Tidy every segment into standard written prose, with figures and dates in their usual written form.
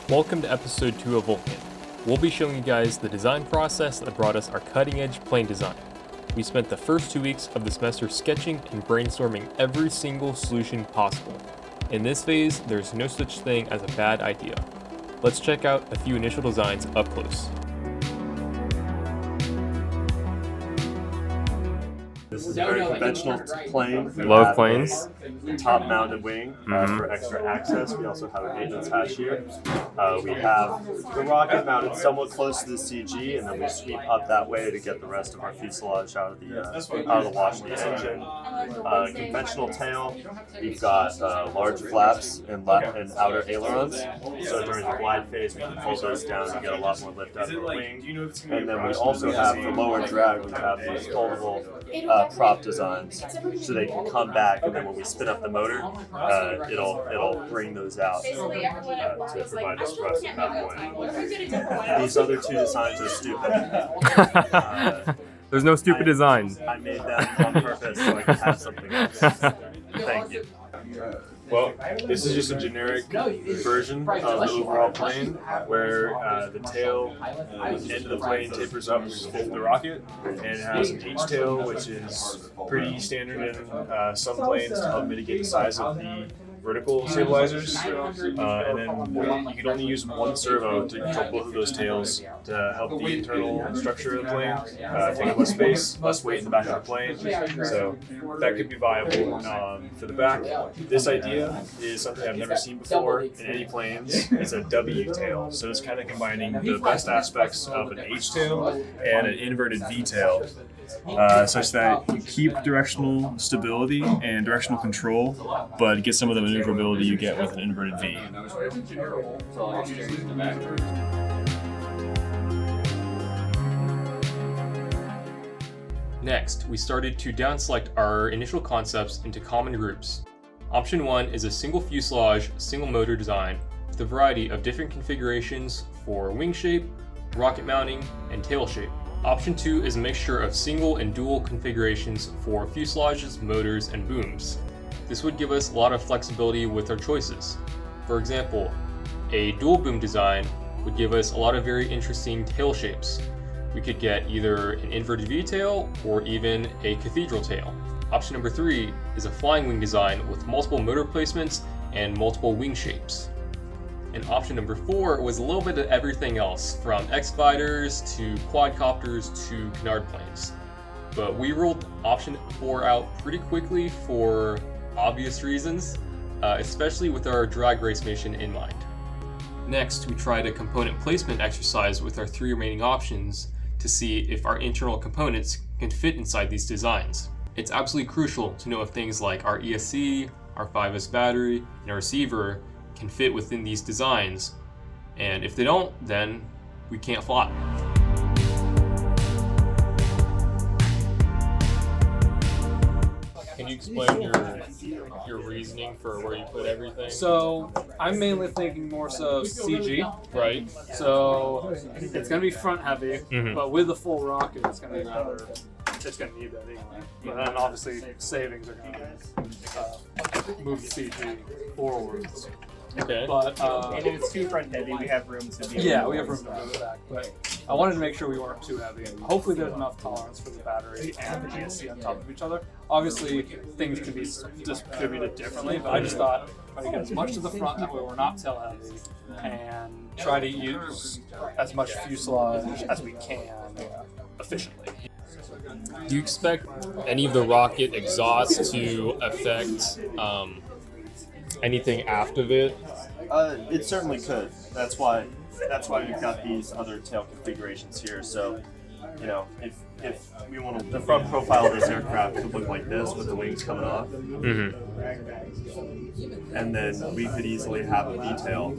Welcome to episode 2 of Vulcan. We'll be showing you guys the design process that brought us our cutting edge plane design. We spent the first 2 weeks of the semester sketching and brainstorming every single solution possible. In this phase, there's no such thing as a bad idea. Let's check out a few initial designs up close. This is a very conventional plane. Love planes. Top-mounted wing for extra access. We also have a maintenance hatch here. We have the rocket mounted somewhat close to the CG, and then we sweep up that way to get the rest of our fuselage out of the wash of the engine. Conventional tail. We've got large flaps and outer ailerons. So during the glide phase, we can fold those down and get a lot more lift out of the wing. And then we also have for lower drag, we have these foldable prop designs, so they can come back, and then when we spin up the motor, it'll bring those out to provide us thrust at that point. These other two designs are stupid. There's no stupid design. I made them on purpose so I could have something else. Thank you. Well, this is just a generic version of the overall plane where the tail end of the plane tapers up to fit the rocket, and it has an H-tail, which is pretty standard in some planes to help mitigate the size of the vertical stabilizers. And then you can only use one servo to control both of those tails to help the internal structure of the plane take up less space, less weight in the back of the plane. So that could be viable. For the back, this idea is something I've never seen before in any planes. It's a W tail. So it's kind of combining the best aspects of an H tail and an inverted V tail. Such that you keep directional stability and directional control, but get some of the maneuverability you get with an inverted V. Next, we started to down-select our initial concepts into common groups. Option 1 is a single fuselage, single motor design with a variety of different configurations for wing shape, rocket mounting, and tail shape. Option 2 is a mixture of single and dual configurations for fuselages, motors, and booms. This would give us a lot of flexibility with our choices. For example, a dual boom design would give us a lot of very interesting tail shapes. We could get either an inverted V tail or even a cathedral tail. Option number 3 is a flying wing design with multiple motor placements and multiple wing shapes. And option number 4 was a little bit of everything else, from X-Gliders to quadcopters to canard planes. But we ruled option 4 out pretty quickly for obvious reasons, especially with our drag race mission in mind. Next, we tried a component placement exercise with our 3 remaining options to see if our internal components can fit inside these designs. It's absolutely crucial to know if things like our ESC, our 5S battery, and our receiver can fit within these designs, and if they don't, then we can't fly. Can you explain your reasoning for where you put everything? So I'm mainly thinking more so CG, Right. so it's going to be front heavy, but with the full rocket, it's going to be rather. It's going to need that anyway. But then obviously savings are going to move the CG forwards. Okay. But And if it's too front heavy, we have room to be. yeah, we have room to move it back. But I wanted to make sure we weren't too heavy. Hopefully, there's enough tolerance for the battery and the ESC on top of each other. Obviously, things can be distributed differently, but I just thought try to get as much to the front that way we're not tail heavy, and try to use as much fuselage as we can efficiently. Do you expect any of the rocket exhaust to affect anything after it? It certainly could. That's why we've got these other tail configurations here. So, you know, if we want to, the front profile of this aircraft could look like this with the wings coming off, and then we could easily have a V tail.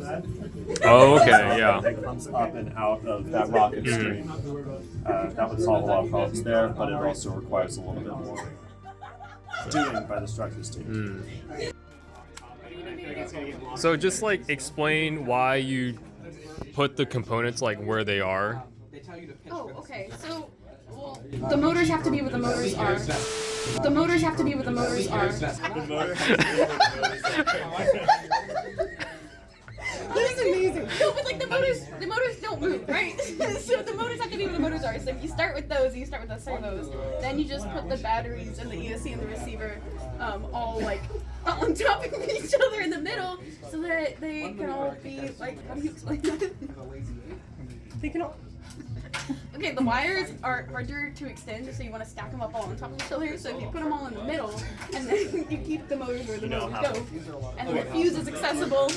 Oh, okay, yeah. That comes up and out of that rocket stream. That would solve a lot of problems there, but it also requires a little bit more doing by the structures team. So just like explain why you put the components like where they are. Oh, okay. So, well, the motors have to be where the motors are. The motors have to be where the motors are. The motor has to be where the motors are. amazing. No, but like the motors don't move, right? So the motors have to be where the motors are. So if you start with those, you start with the servos, then you just put the batteries and the ESC and the receiver all like on top of each other in the middle, so that they can all be like. How do you explain that? They can all. Okay, the wires are harder to extend, so you want to stack them up all on top of each other. So if you put them all in the middle, and then you keep the motors where the motors go, and the fuse is accessible.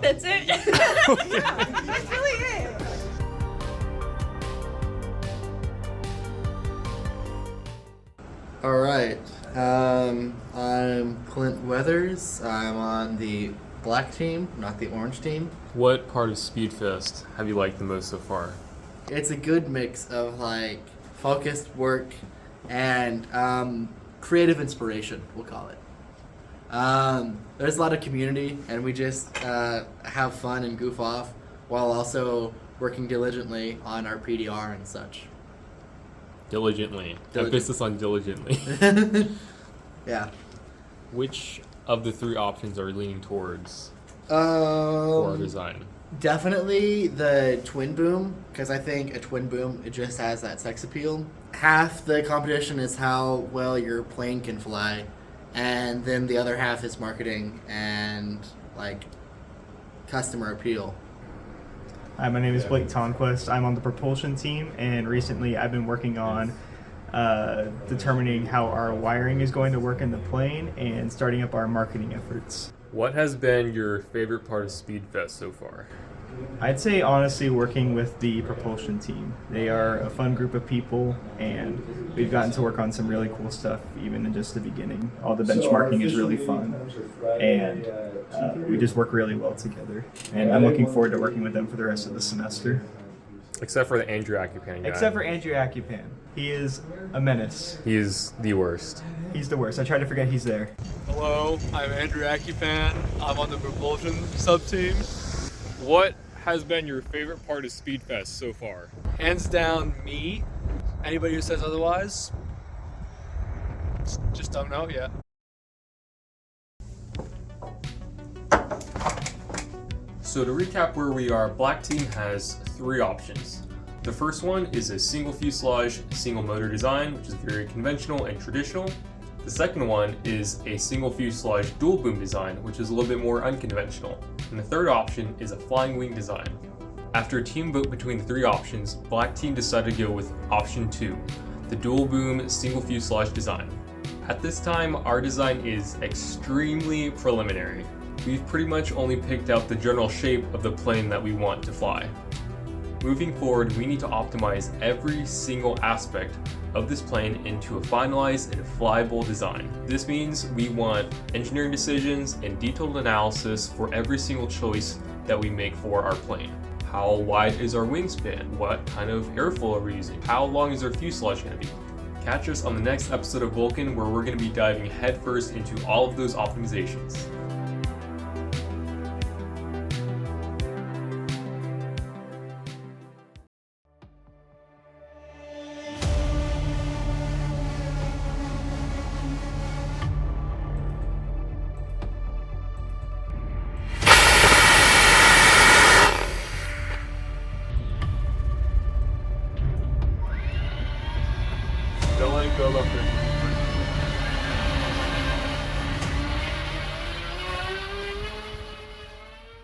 That's it. Yeah, that's really it. All right. I'm Clint Weathers. I'm on the black team, not the orange team. What part of Speedfest have you liked the most so far? It's a good mix of like focused work and creative inspiration, we'll call it. There's a lot of community, and we just have fun and goof off while also working diligently on our PDR and such. Diligently. Emphasis on diligently. Yeah. Which of the three options are you leaning towards for our design? Definitely the twin boom, because I think a twin boom, it just has that sex appeal. Half the competition is how well your plane can fly, and then the other half is marketing and like customer appeal. Hi, my name is Blake Tonquist. I'm on the propulsion team, and recently I've been working on determining how our wiring is going to work in the plane and starting up our marketing efforts. What has been your favorite part of Speedfest so far? I'd say honestly working with the propulsion team. They are a fun group of people, and we've gotten to work on some really cool stuff even in just the beginning. All the benchmarking is really fun, and we just work really well together. And I'm looking forward to working with them for the rest of the semester. Except for the Andrew Accupan guy. Except for Andrew Accupan. He is a menace. He is the worst. He's the worst. I try to forget he's there. Hello, I'm Andrew Accupan. I'm on the propulsion sub-team. What has been your favorite part of Speedfest so far? Hands down, me. Anybody who says otherwise, just don't know yet. So to recap where we are, Black Team has three options. The first one is a single fuselage, single motor design, which is very conventional and traditional. The second one is a single fuselage dual boom design, which is a little bit more unconventional. And the third option is a flying wing design. After a team vote between the three options, Black Team decided to go with option 2, the dual boom single fuselage design. At this time, our design is extremely preliminary. We've pretty much only picked out the general shape of the plane that we want to fly. Moving forward, we need to optimize every single aspect of this plane into a finalized and flyable design. This means we want engineering decisions and detailed analysis for every single choice that we make for our plane. How wide is our wingspan? What kind of airflow are we using? How long is our fuselage going to be? Catch us on the next episode of Vulcan, where we're going to be diving headfirst into all of those optimizations. Don't let it go up there.